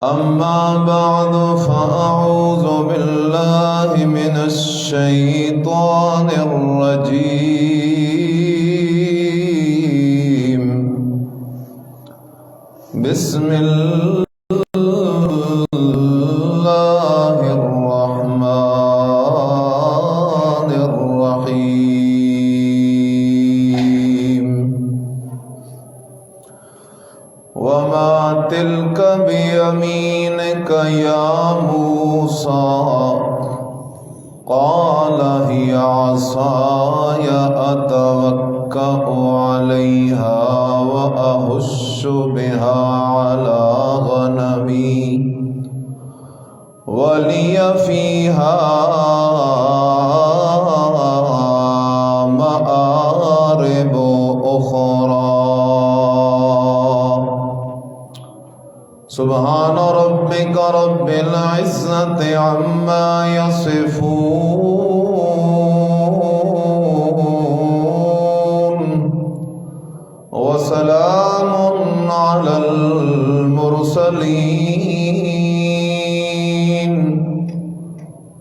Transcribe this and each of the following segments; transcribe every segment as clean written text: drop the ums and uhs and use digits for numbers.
أما بعد فأعوذ بالله من الشيطان الرجيم. بسم الله الرحمن الرحيم. وما تلك بيمينك يا موسى؟ قال هي عصاي أتوكأ عليها وأهش بها على غنمي ولي فيها مآرب أخرى. سبحان ربك رب العزة عما يصفون وسلام على المرسلين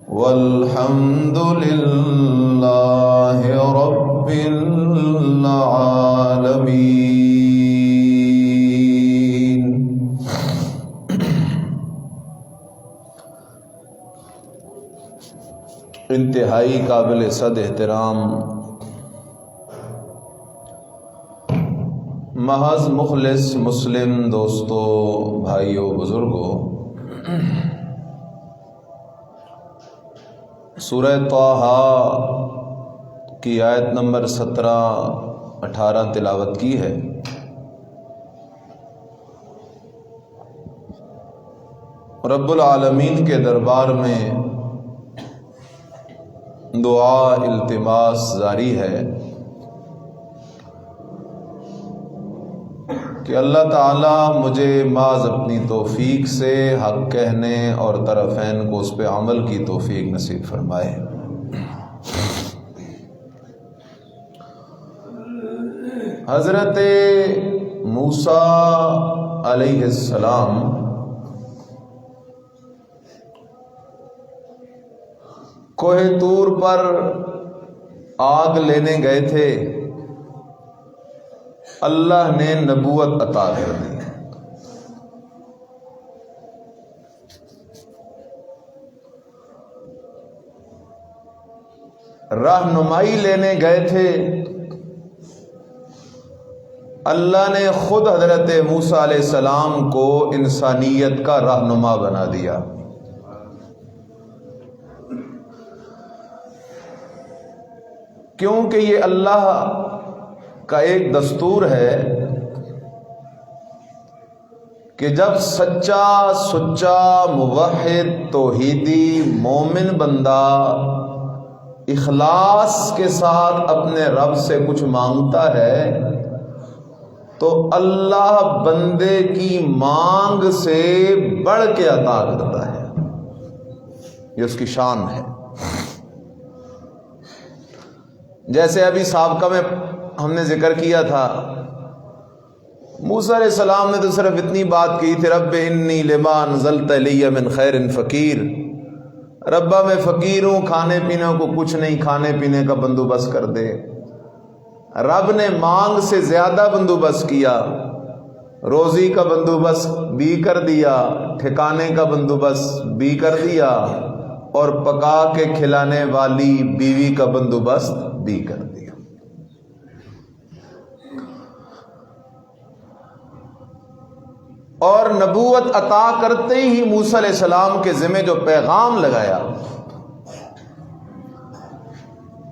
والحمد لله رب العالمين. انتہائی قابل صد احترام محض مخلص مسلم دوستو، بھائیوں، بزرگوں، سورہ طٰہٰ کی آیت نمبر 17-18 تلاوت کی ہے. رب العالمین کے دربار میں دعا التماس جاری ہے کہ اللہ تعالیٰ مجھے محض اپنی توفیق سے حق کہنے اور طرفین کو اس پہ عمل کی توفیق نصیب فرمائے. حضرت موسیٰ علیہ السلام کوہ طور پر آگ لینے گئے تھے. اللہ نے نبوت عطا کر دی. رہنمائی لینے گئے تھے. اللہ نے خود حضرت موسیٰ علیہ السلام کو انسانیت کا رہنما بنا دیا. کیونکہ یہ اللہ کا ایک دستور ہے کہ جب سچا سچا موحد توحیدی مومن بندہ اخلاص کے ساتھ اپنے رب سے کچھ مانگتا ہے تو اللہ بندے کی مانگ سے بڑھ کے عطا کرتا ہے. یہ اس کی شان ہے. جیسے ابھی سابقہ میں ہم نے ذکر کیا تھا، موسیٰ علیہ السلام نے تو صرف اتنی بات کی تھی، رب انی لما انزلت الی من خیر فقیر. ربا میں فقیر ہوں، کھانے پینے کو کچھ نہیں، کھانے پینے کا بندوبست کر دے. رب نے مانگ سے زیادہ بندوبست کیا، روزی کا بندوبست بھی کر دیا، ٹھکانے کا بندوبست بھی کر دیا، اور پکا کے کھلانے والی بیوی کا بندوبست بھی کر دیا. اور نبوت عطا کرتے ہی موسیٰ علیہ السلام کے ذمہ جو پیغام لگایا،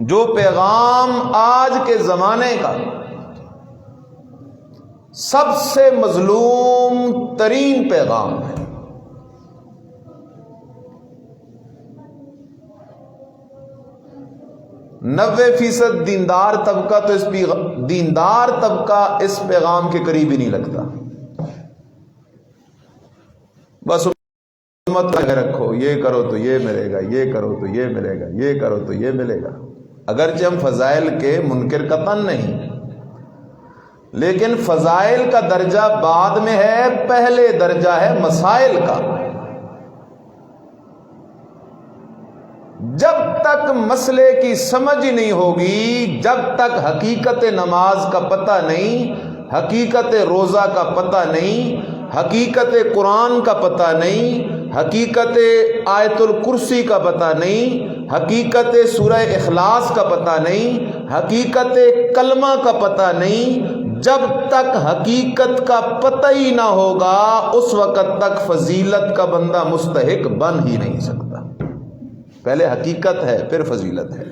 جو پیغام آج کے زمانے کا سب سے مظلوم ترین پیغام ہے. 90% دیندار طبقہ اس پیغام کے قریب ہی نہیں لگتا. بس امت لگے رکھو، یہ کرو تو یہ ملے گا، یہ کرو تو یہ ملے گا، یہ کرو تو یہ ملے گا. اگرچہ ہم فضائل کے منکر قطعاً نہیں، لیکن فضائل کا درجہ بعد میں ہے، پہلے درجہ ہے مسائل کا۔ جب تک مسئلے کی سمجھ ہی نہیں ہوگی، جب تک حقیقت نماز کا پتہ نہیں، حقیقت روزہ کا پتہ نہیں، حقیقت قرآن کا پتہ نہیں، حقیقت آیت الکرسی کا پتہ نہیں، حقیقت سورہ اخلاص کا پتہ نہیں، حقیقت کلمہ کا پتہ نہیں، جب تک حقیقت کا پتہ ہی نہ ہوگا اس وقت تک فضیلت کا بندہ مستحق بن ہی نہیں سکتا۔ پہلے حقیقت ہے پھر فضیلت ہے۔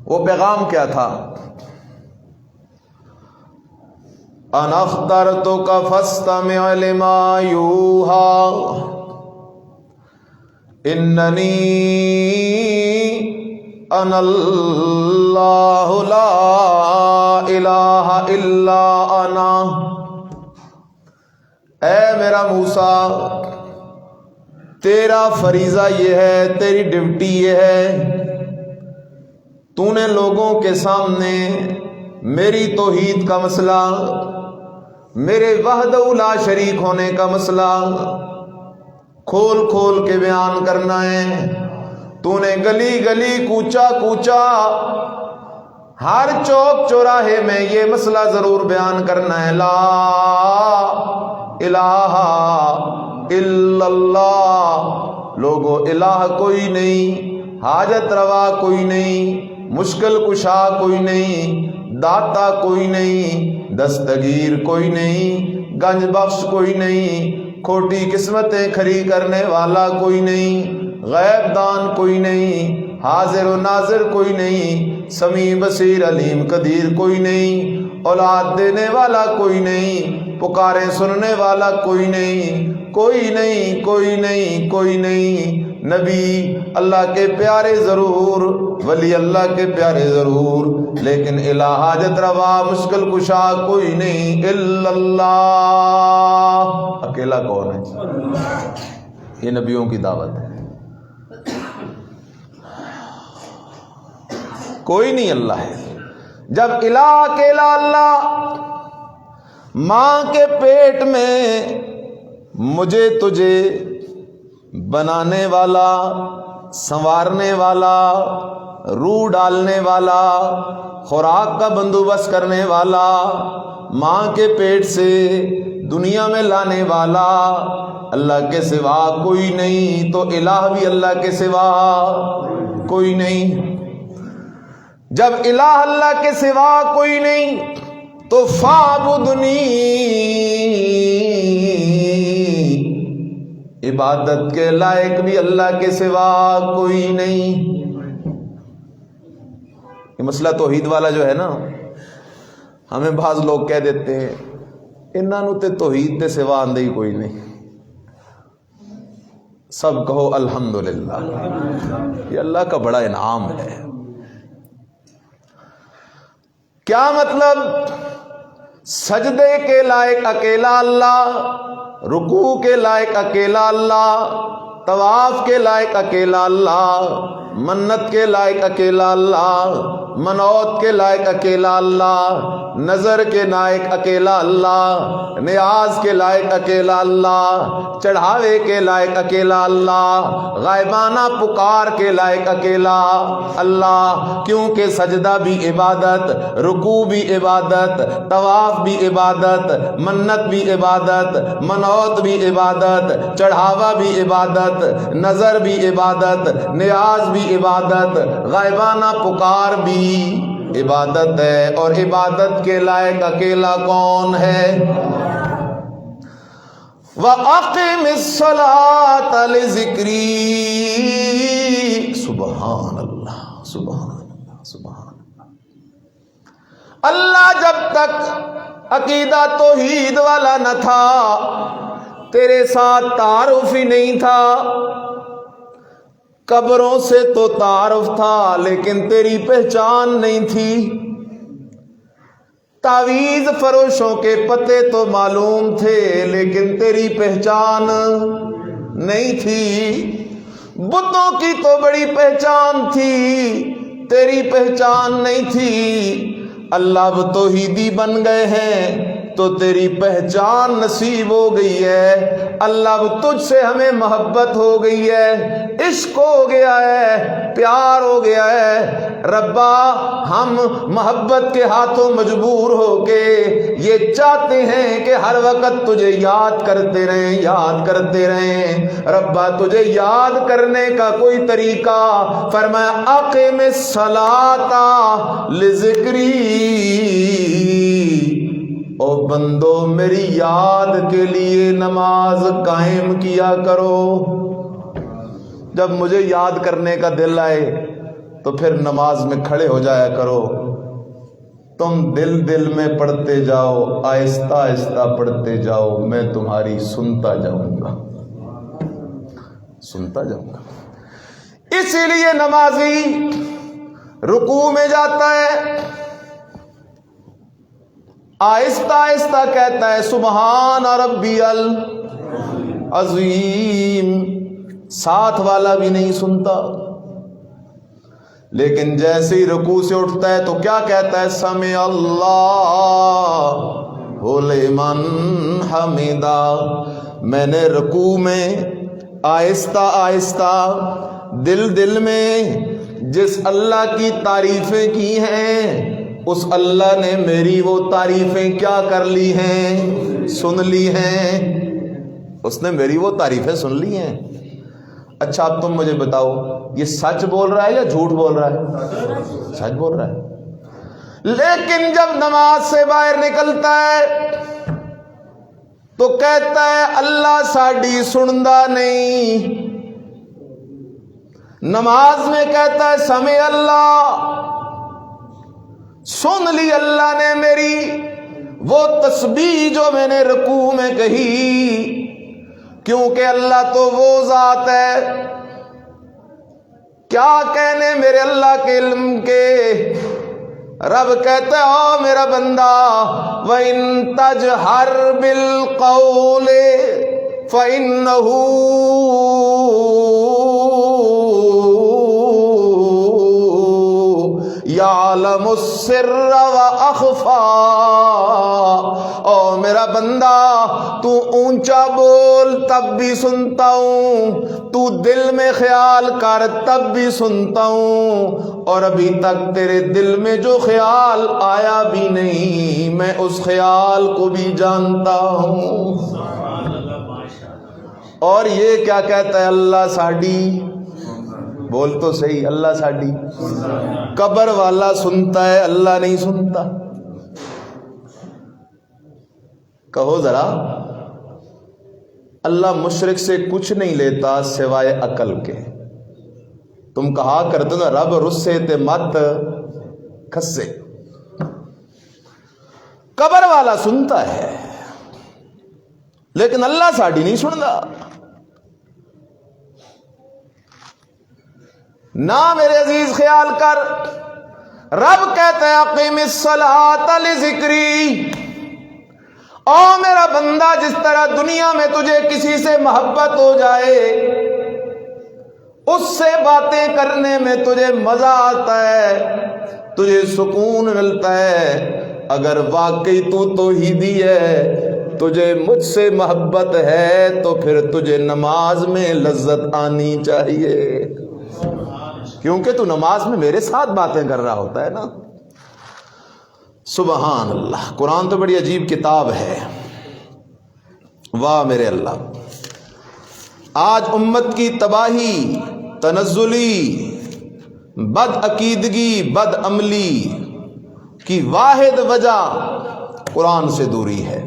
وہ پیغام کیا تھا؟ انا اخترتک فاستمع لما یوحی اننی انا اللہ لا الہ الا انا۔ اے میرا موسیٰ، تیرا فریضہ یہ ہے، تیری ڈیوٹی یہ ہے، تو نے لوگوں کے سامنے میری توحید کا مسئلہ، میرے وحدہ لا شریک ہونے کا مسئلہ کھول کھول کے بیان کرنا ہے۔ تو نے گلی گلی کوچا کوچا ہر چوک چوراہے میں یہ مسئلہ ضرور بیان کرنا ہے، لا الہ الا اللہ۔ لوگو، الہ کوئی نہیں، حاجت روا کوئی نہیں، مشکل کشا کوئی نہیں، داتا کوئی نہیں، دستگیر کوئی نہیں، گنج بخش کوئی نہیں، کھوٹی قسمتیں کھری کرنے والا کوئی نہیں، غیب دان کوئی نہیں، حاضر و ناظر کوئی نہیں، سمیع بصیر علیم قدیر کوئی نہیں، اولاد دینے والا کوئی نہیں، پکارے سننے والا کوئی نہیں، کوئی نہیں، کوئی نہیں، کوئی نہیں۔ نبی اللہ کے پیارے ضرور، ولی اللہ کے پیارے ضرور، لیکن الہ حاجت روا مشکل کشا کوئی نہیں الا اللہ۔ اکیلا کون ہے؟ یہ نبیوں کی دعوت ہے، کوئی نہیں اللہ ہے۔ جب الہ اکیلا اللہ، ماں کے پیٹ میں مجھے تجھے بنانے والا، سنوارنے والا، روح ڈالنے والا، خوراک کا بندوبست کرنے والا، ماں کے پیٹ سے دنیا میں لانے والا اللہ کے سوا کوئی نہیں، تو الہ بھی اللہ کے سوا کوئی نہیں۔ جب الہ اللہ کے سوا کوئی نہیں تو فاعبدنی، عبادت کے لائق بھی اللہ کے سوا کوئی نہیں۔ یہ مسئلہ توحید والا جو ہے نا، ہمیں بعض لوگ کہہ دیتے ہیں انہاں نوں تے توحید تے سوا آندے ہی کوئی نہیں۔ سب کہو الحمدللہ، یہ اللہ کا بڑا انعام ہے۔ کیا مطلب؟ سجدے کے لائق اکیلا اللہ، رکوع کے لائق اکیلا اللہ، طواف کے لائق اکیلا اللہ، منت کے لائق اکیلا اللہ، منوت کے لائق اکیلا اللہ، نظر کے لائق اکیلا اللہ، نیاز کے لائق اکیلا اللہ، چڑھاوے کے لائق اکیلا اللہ، غائبانہ پکار کے لائق اکیلا اللہ۔ کیونکہ سجدہ بھی عبادت، رکوع بھی عبادت، طواف بھی عبادت، منت بھی عبادت، منوت بھی عبادت، چڑھاوا بھی عبادت، نظر بھی عبادت، نیاز بھی عبادت، غائبانہ پکار بھی عبادت ہے۔ اور عبادت کے لائق اکیلا کون ہے؟ وَأَقِمِ الصَّلَاةَ لِذِكْرِي۔ سبحان اللہ، سبحان اللہ، سبحان اللہ۔ اللہ جب تک عقیدہ توحید والا نہ تھا، تیرے ساتھ تعارف ہی نہیں تھا۔ قبروں سے تو تعارف تھا لیکن تیری پہچان نہیں تھی، تعویذ فروشوں کے پتے تو معلوم تھے لیکن تیری پہچان نہیں تھی، بتوں کی تو بڑی پہچان تھی، تیری پہچان نہیں تھی۔ اللہ اب توحیدی بن گئے ہیں تو تیری پہچان نصیب ہو گئی ہے، اللہ اب تجھ سے ہمیں محبت ہو گئی ہے، عشق ہو گیا ہے، پیار ہو گیا ہے۔ ربا ہم محبت کے ہاتھوں مجبور ہو کے یہ چاہتے ہیں کہ ہر وقت تجھے یاد کرتے رہیں، یاد کرتے رہیں۔ ربا تجھے یاد کرنے کا کوئی طریقہ، فرمایا اقم الصلاۃ لذکری، او بندو میری یاد کے لیے نماز قائم کیا کرو۔ جب مجھے یاد کرنے کا دل آئے تو پھر نماز میں کھڑے ہو جایا کرو۔ تم دل دل میں پڑھتے جاؤ، آہستہ آہستہ پڑھتے جاؤ، میں تمہاری سنتا جاؤں گا، سنتا جاؤں گا۔ اسی لیے نمازی رکوع میں جاتا ہے، آہستہ آہستہ کہتا ہے سبحان ربی العظیم، ساتھ والا بھی نہیں سنتا، لیکن جیسے ہی رکوع سے اٹھتا ہے تو کیا کہتا ہے سمع اللہ لمن حمدا۔ میں نے رکوع میں آہستہ آہستہ دل دل میں جس اللہ کی تعریفیں کی ہیں، اس اللہ نے میری وہ تعریفیں کیا کر لی ہیں، سن لی ہیں، اس نے میری وہ تعریفیں سن لی ہیں۔ اچھا اب تم مجھے بتاؤ یہ سچ بول رہا ہے یا جھوٹ بول رہا ہے؟ سچ بول رہا ہے۔ لیکن جب نماز سے باہر نکلتا ہے تو کہتا ہے اللہ ساڈی سندا نہیں۔ نماز میں کہتا ہے سمع اللہ، سن لی اللہ نے میری وہ تسبیح جو میں نے رکوع میں کہی، کیونکہ اللہ تو وہ ذات ہے، کیا کہنے میرے اللہ کے علم کے۔ رب کہتا ہے او میرا بندہ وَإِن تَجْهَرْ بِالْقَوْلِ فَإِنَّهُ يَعْلَمُ السِّرَّ وَأَخْفَى۔ او میرا بندہ تو اونچا بول تب بھی سنتا ہوں، تو دل میں خیال کر تب بھی سنتا ہوں، اور ابھی تک تیرے دل میں جو خیال آیا بھی نہیں میں اس خیال کو بھی جانتا ہوں۔ اور یہ کیا کہتا ہے اللہ ساڈی، بول تو صحیح، اللہ ساڈی۔ قبر والا سنتا ہے، اللہ نہیں سنتا۔ کہو ذرا اللہ مشرک سے کچھ نہیں لیتا سوائے عقل کے۔ تم کہا کرتے نا رب رسے تے مت کھسے۔ قبر والا سنتا ہے لیکن اللہ ساڈی نہیں سنتا۔ نہ میرے عزیز خیال کر، رب کہتا ہے اقیم الصلاۃ لذکری۔ او میرا بندہ جس طرح دنیا میں تجھے کسی سے محبت ہو جائے، اس سے باتیں کرنے میں تجھے مزہ آتا ہے، تجھے سکون ملتا ہے، اگر واقعی تو توحیدی ہے، تجھے مجھ سے محبت ہے، تو پھر تجھے نماز میں لذت آنی چاہیے، کیونکہ تو نماز میں میرے ساتھ باتیں کر رہا ہوتا ہے نا۔ سبحان اللہ، قرآن تو بڑی عجیب کتاب ہے، واہ میرے اللہ۔ آج امت کی تباہی، تنزلی، بد عقیدگی، بد عملی کی واحد وجہ قرآن سے دوری ہے۔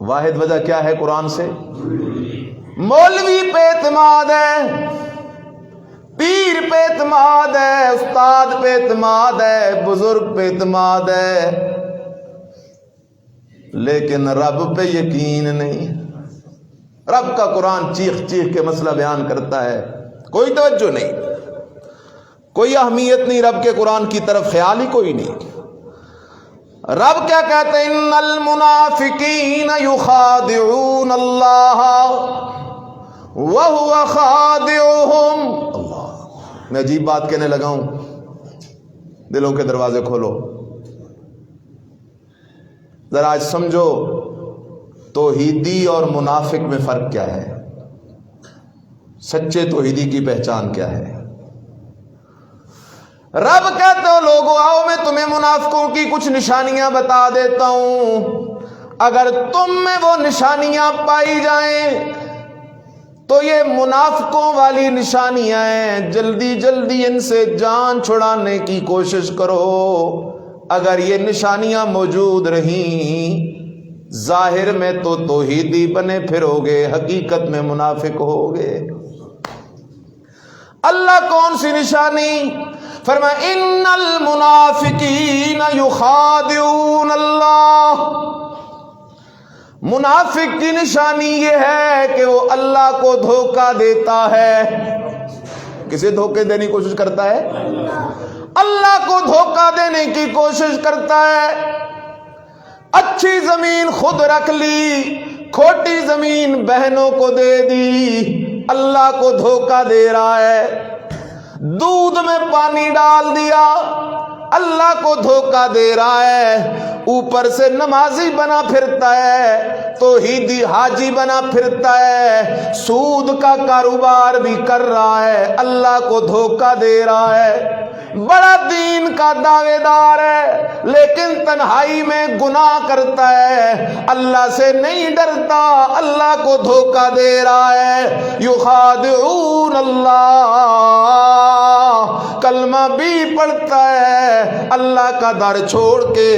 واحد وجہ کیا ہے قرآن سے؟ مولوی پہ اعتماد ہے، پیر پہ اعتماد ہے، استاد پہ اعتماد ہے، بزرگ پہ اعتماد ہے، لیکن رب پہ یقین نہیں۔ رب کا قرآن چیخ چیخ کے مسئلہ بیان کرتا ہے، کوئی توجہ نہیں، کوئی اہمیت نہیں، رب کے قرآن کی طرف خیال ہی کوئی نہیں۔ رب کیا کہتے ہیں؟ ان المنافقین یخادعون اللہ وهو خادعهم۔ اللہ، میں عجیب بات کہنے لگا ہوں، دلوں کے دروازے کھولو، ذرا آج سمجھو توحیدی اور منافق میں فرق کیا ہے، سچے توحیدی کی پہچان کیا ہے۔ رب کہتے ہو لوگوں آؤ میں تمہیں منافقوں کی کچھ نشانیاں بتا دیتا ہوں، اگر تم میں وہ نشانیاں پائی جائیں تو یہ منافقوں والی نشانیاں ہیں، جلدی جلدی ان سے جان چھڑانے کی کوشش کرو۔ اگر یہ نشانیاں موجود رہیں ظاہر میں تو توحیدی بنے پھرو گے، حقیقت میں منافق ہوگے۔ اللہ کون سی نشانی؟ فرمایا ان المنافقین یخادعون اللہ، منافق کی نشانی یہ ہے کہ وہ اللہ کو دھوکہ دیتا ہے۔ کسے دھوکے دینے کی کوشش کرتا ہے؟ اللہ کو دھوکہ دینے کی کوشش کرتا ہے۔ اچھی زمین خود رکھ لی، کھوٹی زمین بہنوں کو دے دی، اللہ کو دھوکہ دے رہا ہے۔ دودھ میں پانی ڈال دیا، اللہ کو دھوکہ دے رہا ہے۔ اوپر سے نمازی بنا پھرتا ہے، توحیدی حاجی بنا پھرتا ہے، سود کا کاروبار بھی کر رہا ہے، اللہ کو دھوکہ دے رہا ہے۔ بڑا دین کا دعوے دار ہے لیکن تنہائی میں گناہ کرتا ہے، اللہ سے نہیں ڈرتا، اللہ کو دھوکہ دے رہا ہے۔ یخادعون اللہ، کلمہ بھی پڑھتا ہے، اللہ کا در چھوڑ کے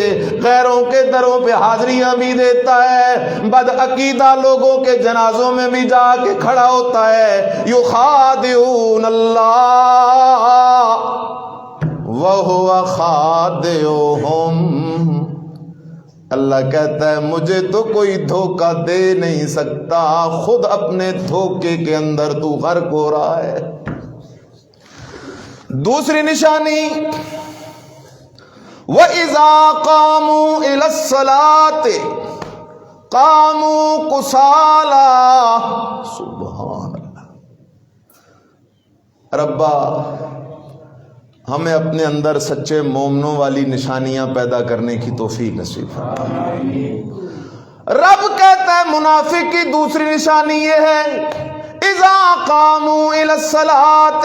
غیروں کے دروں پہ حاضریاں بھی دیتا ہے، بد عقیدہ لوگوں کے جنازوں میں بھی جا کے کھڑا ہوتا ہے۔ یخادعون اللہ وَهُوَ خَادِعُهُمْ، اللہ کہتا ہے مجھے تو کوئی دھوکہ دے نہیں سکتا، خود اپنے دھوکے کے اندر تو غرق ہو رہا ہے۔ دوسری نشانی وَإِذَا قَامُوا إِلَى الصَّلَاةِ قَامُوا كُسَالَىٰ، سبحان اللہ۔ ربا ہمیں اپنے اندر سچے مومنوں والی نشانیاں پیدا کرنے کی توفیق نصیب فرما۔ رب کہتا ہے منافق کی دوسری نشانی یہ ہے اذا قاموا الى الصلاۃ،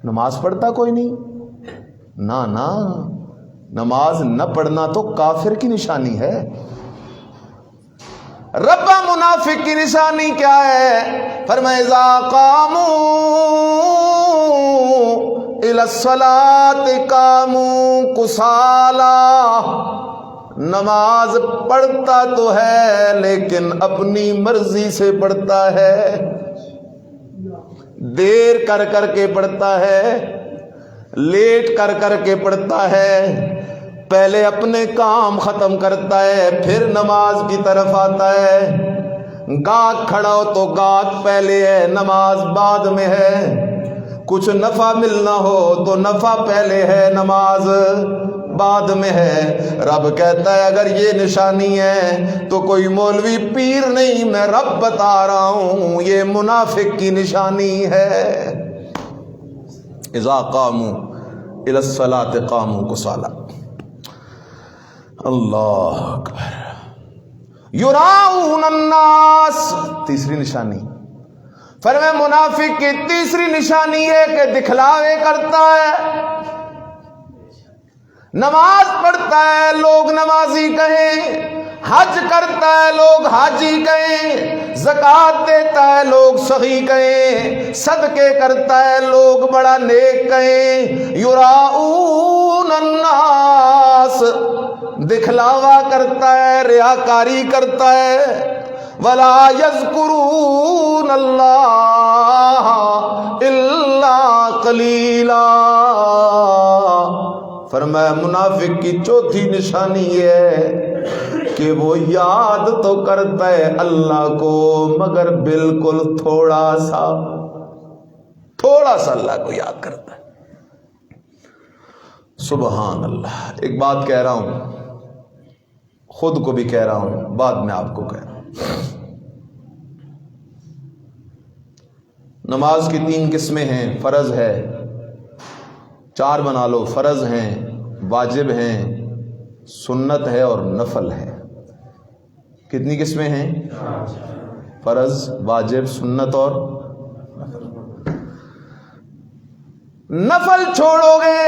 نماز پڑھتا کوئی نہیں، نہ نماز نہ پڑھنا تو کافر کی نشانی ہے۔ ربا منافق کی نشانی کیا ہے؟ فرمایا اذا قاموا الى الصلاۃ قاموا کسالى، نماز پڑھتا تو ہے لیکن اپنی مرضی سے پڑھتا ہے، دیر کر کر کے پڑھتا ہے، لیٹ کر کر کے پڑھتا ہے، پہلے اپنے کام ختم کرتا ہے پھر نماز کی طرف آتا ہے، گاہک کھڑا ہو تو گاہک پہلے ہے نماز بعد میں ہے، کچھ نفع ملنا ہو تو نفع پہلے ہے نماز بعد میں ہے۔ رب کہتا ہے اگر یہ نشانی ہے تو کوئی مولوی پیر نہیں، میں رب بتا رہا ہوں یہ منافق کی نشانی ہے۔ اذا قاموا الى الصلاۃ قاموا کسالى، اللہ اکبر۔ یراؤن الناس، تیسری نشانی۔ فرمایا منافق کی تیسری نشانی ہے کہ دکھلاوے کرتا ہے، نماز پڑھتا ہے لوگ نمازی کہیں، حج کرتا ہے لوگ حاجی کہیں، زکوٰۃ دیتا ہے لوگ سخی کہیں، صدقے کرتا ہے لوگ بڑا نیک کہیں۔ یراؤن الناس، دکھلاوا کرتا ہے، ریاکاری کرتا ہے۔ ولا یذکرون اللہ الا قلیلا، فرمایا منافق کی چوتھی نشانی یہ ہے کہ وہ یاد تو کرتا ہے اللہ کو مگر بالکل تھوڑا سا اللہ کو یاد کرتا ہے۔ سبحان اللہ۔ ایک بات کہہ رہا ہوں، خود کو بھی کہہ رہا ہوں، بعد میں آپ کو کہہ رہا ہوں۔ نماز کی 3 قسمیں ہیں، فرض ہے، 4 بنا لو، فرض ہیں، واجب ہیں، سنت ہے اور نفل ہے۔ کتنی قسمیں ہیں؟ فرض، واجب، سنت اور نفل چھوڑو گے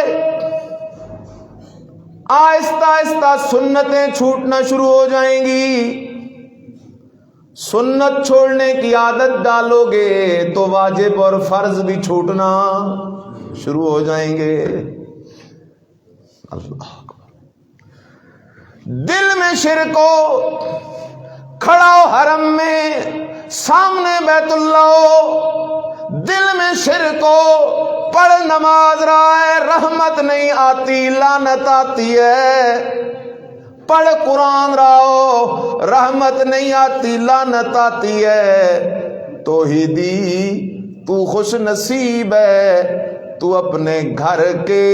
آہستہ آہستہ سنتیں چھوٹنا شروع ہو جائیں گی۔ سنت چھوڑنے کی عادت ڈالو گے تو واجب اور فرض بھی چھوٹنا شروع ہو جائیں گے۔ اللہ اکبر۔ دل میں شرک ہو، کھڑا ہو حرم میں سامنے بیت اللہ ہو، دل میں شرک ہو، پڑھ نماز رہا ہے، رحمت نہیں آتی، لعنت آتی ہے۔ پڑھ قرآن رہا ہو، رحمت نہیں آتی، لعنت آتی ہے۔ توحیدی تو خوش نصیب ہے، تو اپنے گھر کے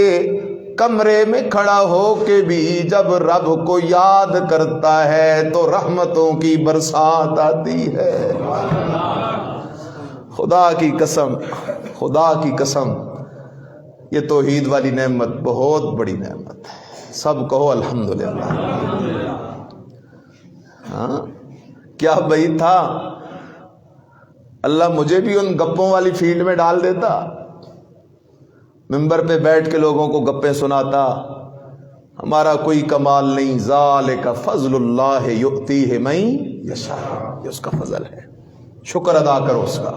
کمرے میں کھڑا ہو کے بھی جب رب کو یاد کرتا ہے تو رحمتوں کی برسات آتی ہے۔ خدا کی قسم، خدا کی قسم، یہ توحید والی نعمت بہت بڑی نعمت ہے۔ سب کہو الحمدللہ۔ ہاں کیا بھائی تھا، اللہ مجھے بھی ان گپوں والی فیلڈ میں ڈال دیتا، ممبر پہ بیٹھ کے لوگوں کو گپیں سناتا، ہمارا کوئی کمال نہیں، ذالک فضل اللہ یؤتیہ من یشاء، یہ اس کا فضل ہے، شکر ادا کرو اس کا۔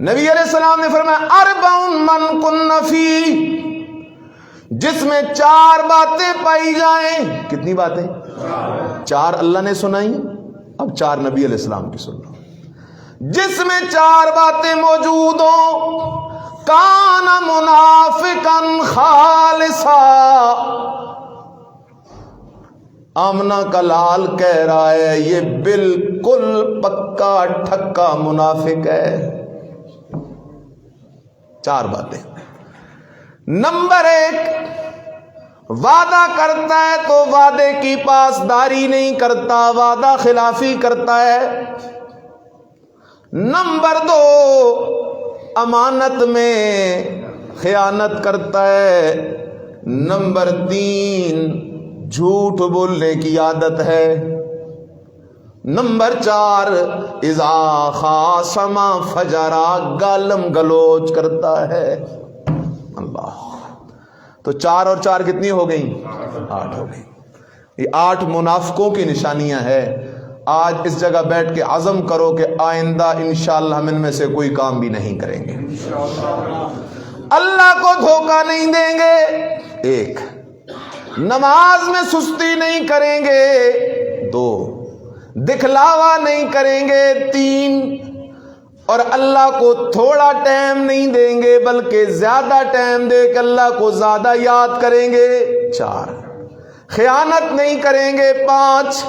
نبی علیہ السلام نے فرمایا اربع من کن فی، جس میں 4 باتیں پائی جائیں۔ کتنی باتیں؟ 4 اللہ نے سنائی، اب 4 نبی علیہ السلام کی سن لو۔ جس میں 4 باتیں موجود ہوں، کان منافقا خالصا، آمنہ کا لال کہہ رہا ہے یہ بالکل پکا ٹھکا منافق ہے۔ 4 باتیں۔ نمبر 1، وعدہ کرتا ہے تو وعدے کی پاسداری نہیں کرتا، وعدہ خلافی کرتا ہے۔ نمبر 2، امانت میں خیانت کرتا ہے۔ نمبر 3، جھوٹ بولنے کی عادت ہے۔ نمبر 4، اذا خاصم فجرا، گالم گلوچ کرتا ہے۔ اللہ، تو 4 اور 4 کتنی ہو گئیں؟ 8 ہو گئی۔ یہ 8 منافقوں کی نشانیاں ہیں۔ آج اس جگہ بیٹھ کے عزم کرو کہ آئندہ انشاءاللہ ہم ان میں سے کوئی کام بھی نہیں کریں گے، اللہ کو دھوکہ نہیں دیں گے۔ 1، نماز میں سستی نہیں کریں گے۔ 2، دکھلاوا نہیں کریں گے۔ 3، اور اللہ کو تھوڑا ٹائم نہیں دیں گے بلکہ زیادہ ٹائم دے کے اللہ کو زیادہ یاد کریں گے۔ 4، خیانت نہیں کریں گے۔ 5،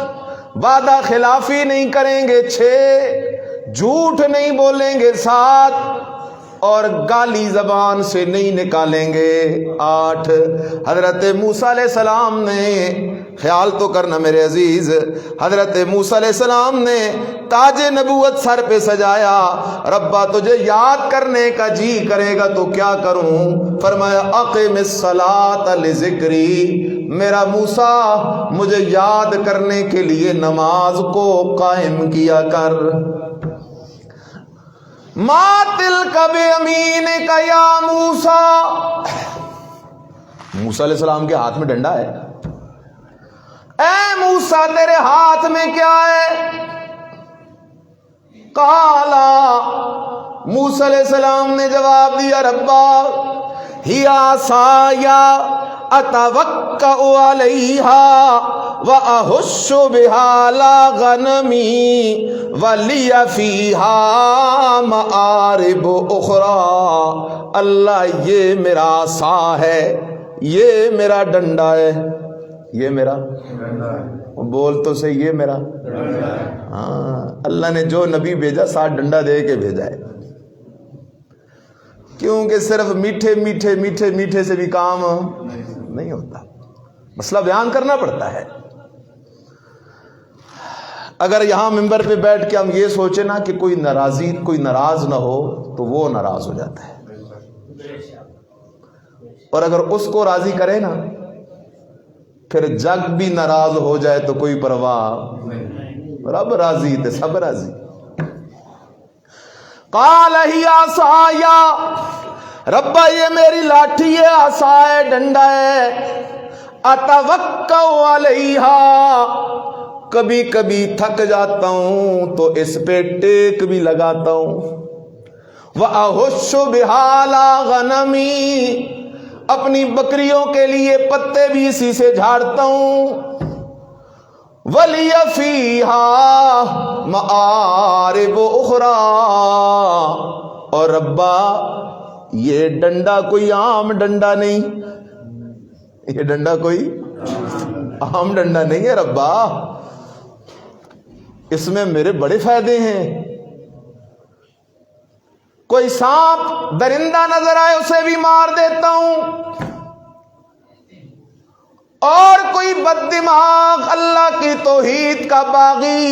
وعدہ خلافی نہیں کریں گے۔ 6، جھوٹ نہیں بولیں گے۔ 7، اور گالی زبان سے نہیں نکالیں گے۔ 8، حضرت موسیٰ علیہ السلام نے، خیال تو کرنا میرے عزیز، حضرت موسیٰ علیہ السلام نے تاج نبوت سر پہ سجایا، ربا تجھے یاد کرنے کا جی کرے گا تو کیا کروں؟ فرمایا اقم الصلاۃ لذکری، میرا موسیٰ مجھے یاد کرنے کے لیے نماز کو قائم کیا کر۔ ما تلک بیمینک یا موسیٰ، موسیٰ علیہ السلام کے ہاتھ میں ڈنڈا ہے۔ اے موسیٰ تیرے ہاتھ میں کیا ہے؟ قالا، موسیٰ علیہ السلام نے جواب دیا ربا ہی عصایا اتوکأ علیہا واہش بہا علی غنمی ولی فیہا مآرب اخری، اللہ یہ میرا عصا ہے، یہ میرا ڈنڈا ہے، یہ میرا بول تو صحیح، یہ میرا۔ ہاں، اللہ نے جو نبی بھیجا ساتھ ڈنڈا دے کے بھیجا ہے، کیونکہ صرف میٹھے میٹھے میٹھے میٹھے سے بھی کام نہیں ہوتا، مسئلہ بیان کرنا پڑتا ہے۔ اگر یہاں ممبر پہ بیٹھ کے ہم یہ سوچے نا کہ کوئی ناراض نہ ہو تو وہ ناراض ہو جاتا ہے۔ اور اگر اس کو راضی کرے نا پھر جگ بھی ناراض ہو جائے تو کوئی پرواہ، رب راضی تے سب راضی۔ قال ہی عصایا، ربا یہ میری لاٹھی ہے، عصا ہے، ڈنڈا ہے، اتوکا علیہا، کبھی کبھی تھک جاتا ہوں تو اس پہ ٹیک بھی لگاتا ہوں، وَأَهُشُّ بِهَا عَلَىٰ غَنَمِي، اپنی بکریوں کے لیے پتے بھی اسی سے جھاڑتا ہوں، وَلِيَ فِيهَا مَآرِبُ أُخْرَىٰ، اور ربا یہ ڈنڈا کوئی عام ڈنڈا نہیں، یہ ڈنڈا کوئی عام ڈنڈا نہیں ہے ربا، اس میں میرے بڑے فائدے ہیں۔ کوئی سانپ درندہ نظر آئے اسے بھی مار دیتا ہوں، اور کوئی بد دماغ اللہ کی توحید کا باغی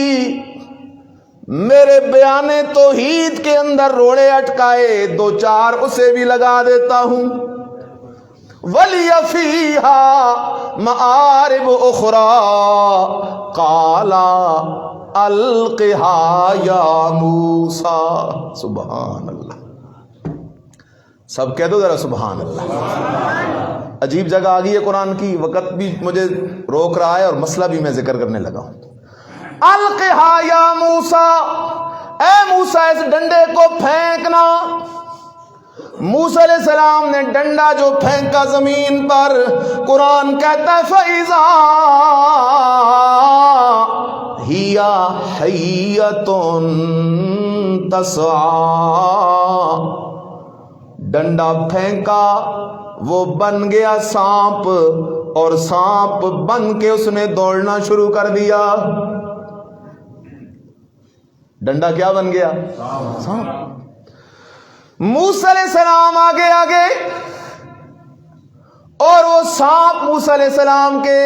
میرے بیان توحید کے اندر روڑے اٹکائے دو چار اسے بھی لگا دیتا ہوں، وَلِيَ فِيهَا مَآرِبُ أُخْرَىٰ قَالَ الْقِهَا يَا مُوسَىٰ، سبحان اللہ، سب کہہ دو ذرا سبحان اللہ۔ عجیب جگہ آ گئی ہے قرآن کی، وقت بھی مجھے روک رہا ہے اور مسئلہ بھی میں ذکر کرنے لگا ہوں۔ الْقِهَا يَا مُوسَىٰ، اے موسیٰ اس ڈنڈے کو پھینکنا۔ موسیٰ علیہ السلام نے ڈنڈا جو پھینکا زمین پر، قرآن کہتا ہے فَإِذَا هِيَ حَيَّةٌ تَسْعَىٰ، ڈنڈا پھینکا وہ بن گیا سانپ، اور سانپ بن کے اس نے دوڑنا شروع کر دیا۔ ڈنڈا کیا بن گیا؟ سانپ۔ موسیٰ علیہ السلام آگے آگے، اور وہ سانپ موسیٰ علیہ السلام کے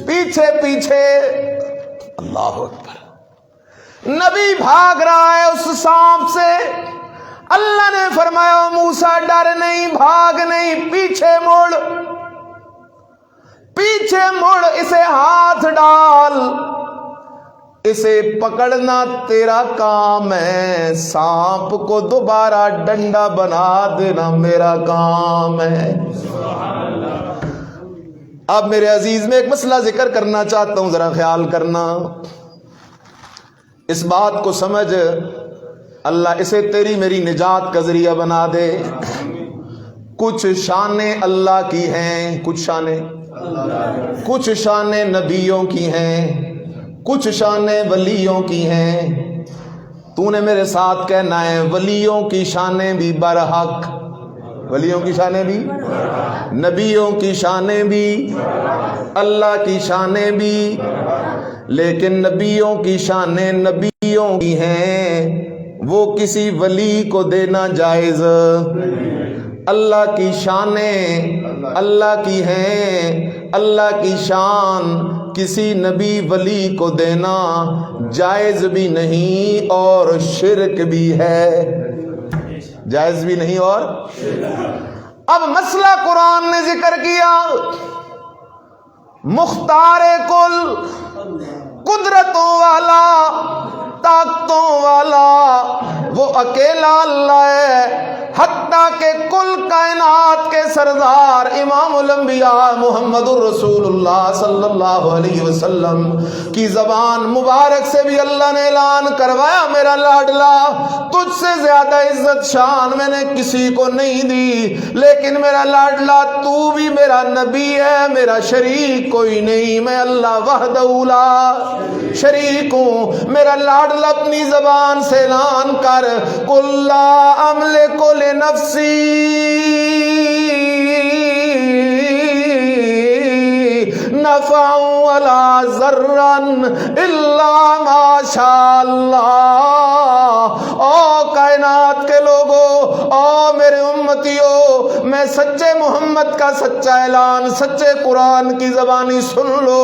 پیچھے پیچھے۔ اللہ اکبر، نبی بھاگ رہا ہے اس سانپ سے، اللہ نے فرمایا موسیٰ ڈر نہیں، بھاگ نہیں، پیچھے مڑ، پیچھے مڑ، اسے ہاتھ ڈال، اسے پکڑنا تیرا کام ہے، سانپ کو دوبارہ ڈنڈا بنا دینا میرا کام ہے۔ اب میرے عزیز میں ایک مسئلہ ذکر کرنا چاہتا ہوں، ذرا خیال کرنا، اس بات کو سمجھ، اللہ اسے تیری میری نجات کا ذریعہ بنا دے۔ کچھ شانیں اللہ کی ہیں، کچھ شانیں نبیوں کی ہیں، کچھ شانیں ولیوں کی ہیں۔ تو نے میرے ساتھ کہنا ہے ولیوں کی شانیں بھی برحق، ولیوں کی شانیں بھی، نبیوں کی شانیں بھی، اللہ کی شانیں بھی، لیکن نبیوں کی شانیں نبیوں کی ہیں، وہ کسی ولی کو دینا جائز۔ اللہ کی شانیں اللہ کی ہیں، اللہ کی شان کسی نبی ولی کو دینا جائز بھی نہیں اور شرک بھی ہے، جائز بھی نہیں اور۔ اب مسئلہ قرآن نے ذکر کیا، مختار کل، قدرتوں والا، طاقتوں والا، وہ اکیلا اللہ ہے، حتیٰ کہ کل کائنات کے سردار امام الانبیاء محمد الرسول اللہ صلی اللہ علیہ وسلم کی زبان مبارک سے بھی اللہ نے اعلان کروایا، میرا لاڈلا تجھ سے زیادہ عزت شان میں نے کسی کو نہیں دی، لیکن میرا لاڈلا تو بھی میرا نبی ہے، میرا شریک کوئی نہیں، میں اللہ وحدہ لا شریک ہوں۔ میرا لاڈلا اپنی زبان سے اعلان کر، قل لا املک لنفسی نفعا ولا ضرا الا ما شاء اللہ۔ او کائنات کے لوگوں، او میرے امتیوں، میں سچے محمد کا سچا اعلان سچے قرآن کی زبانی سن لو،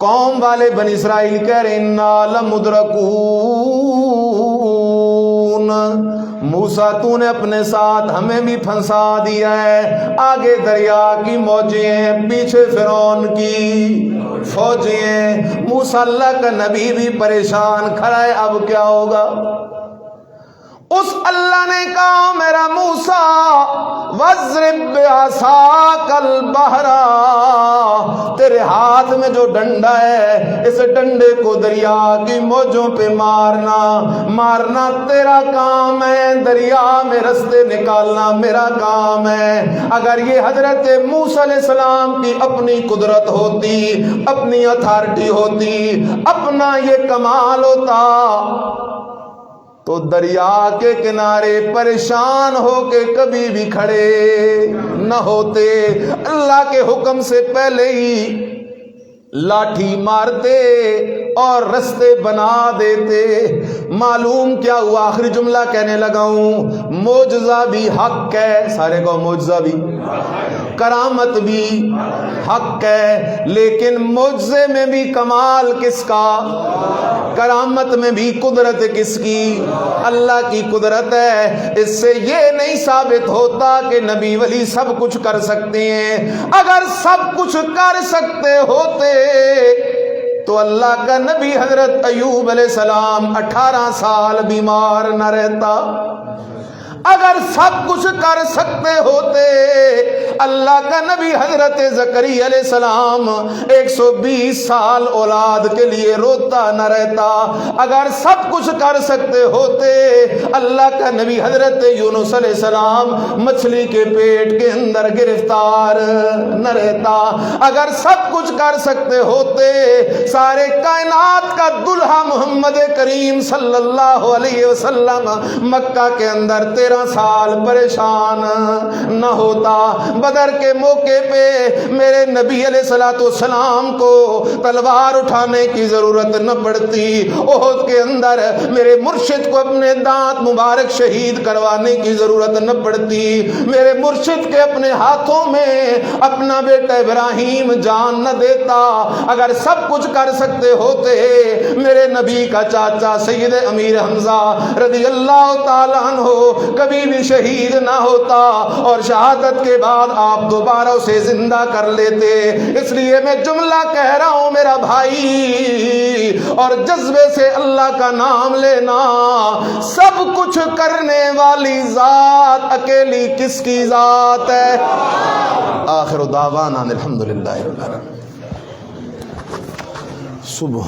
قوم والے بنی اسرائیل کہہ رہے انا لمدرکون، موسیٰ تو نے اپنے ساتھ ہمیں بھی پھنسا دیا ہے، آگے دریا کی موجیں ہیں، پیچھے فرعون کی فوجیں ہیں، موسیٰ اللہ کا نبی بھی پریشان کھڑا ہے، اب کیا ہوگا؟ اس اللہ نے کہا میرا موسیٰ وَاضْرِب بِعَصَاكَ الْبَحْرَ، تیرے ہاتھ میں جو ڈنڈا ہے اس ڈنڈے کو دریا کی موجوں پہ مارنا تیرا کام ہے، دریا میں رستے نکالنا میرا کام ہے۔ اگر یہ حضرت موسیٰ علیہ السلام کی اپنی قدرت ہوتی، اپنی اتھارٹی ہوتی، اپنا یہ کمال ہوتا تو دریا کے کنارے پریشان ہو کے کبھی بھی کھڑے نہ ہوتے، اللہ کے حکم سے پہلے ہی لاٹھی مارتے اور رستے بنا دیتے۔ معلوم کیا ہوا؟ آخری جملہ کہنے لگا ہوں، معجزہ بھی حق ہے، سارے کو معجزہ بھی، کرامت بھی حق ہے، لیکن معجزے میں بھی کمال کس کا؟ کرامت میں بھی قدرت کس کی؟ اللہ کی قدرت ہے۔ اس سے یہ نہیں ثابت ہوتا کہ نبی ولی سب کچھ کر سکتے ہیں، اگر سب کچھ کر سکتے ہوتے تو اللہ کا نبی حضرت ایوب علیہ السلام 18 سال بیمار نہ رہتا۔ اگر سب کچھ کر سکتے ہوتے اللہ کا نبی حضرت زکریا علیہ السلام 120 سال اولاد کے لیے روتا نہ رہتا۔ اگر سب کچھ کر سکتے ہوتے اللہ کا نبی حضرت یونس علیہ السلام مچھلی کے پیٹ کے اندر گرفتار نہ رہتا۔ اگر سب کچھ کر سکتے ہوتے سارے کائنات کا دلہا محمد کریم صلی اللہ علیہ وسلم مکہ کے اندر 13 سال پریشان نہ ہوتا۔ بدر کے موقع پہ میرے نبی علیہ السلام کو تلوار اٹھانے کی ضرورت نہ پڑتی، احد کے اندر میرے مرشد کو اپنے دانت مبارک شہید کروانے کی ضرورت نہ پڑتی، میرے مرشد کے اپنے ہاتھوں میں اپنا بیٹا ابراہیم جان نہ دیتا۔ اگر سب کچھ کر سکتے ہوتے میرے نبی کا چاچا سید امیر حمزہ رضی اللہ تعالیٰ عنہ کبھی بھی شہید نہ ہوتا اور شہادت کے بعد آپ دوبارہ اسے زندہ کر لیتے۔ اس لیے میں جملہ کہہ رہا ہوں میرا بھائی، اور جذبے سے اللہ کا نام لینا، سب کچھ کرنے والی ذات اکیلی کس کی ذات ہے؟ آخر دعوانا الحمدللہ رب العالمین۔ صبح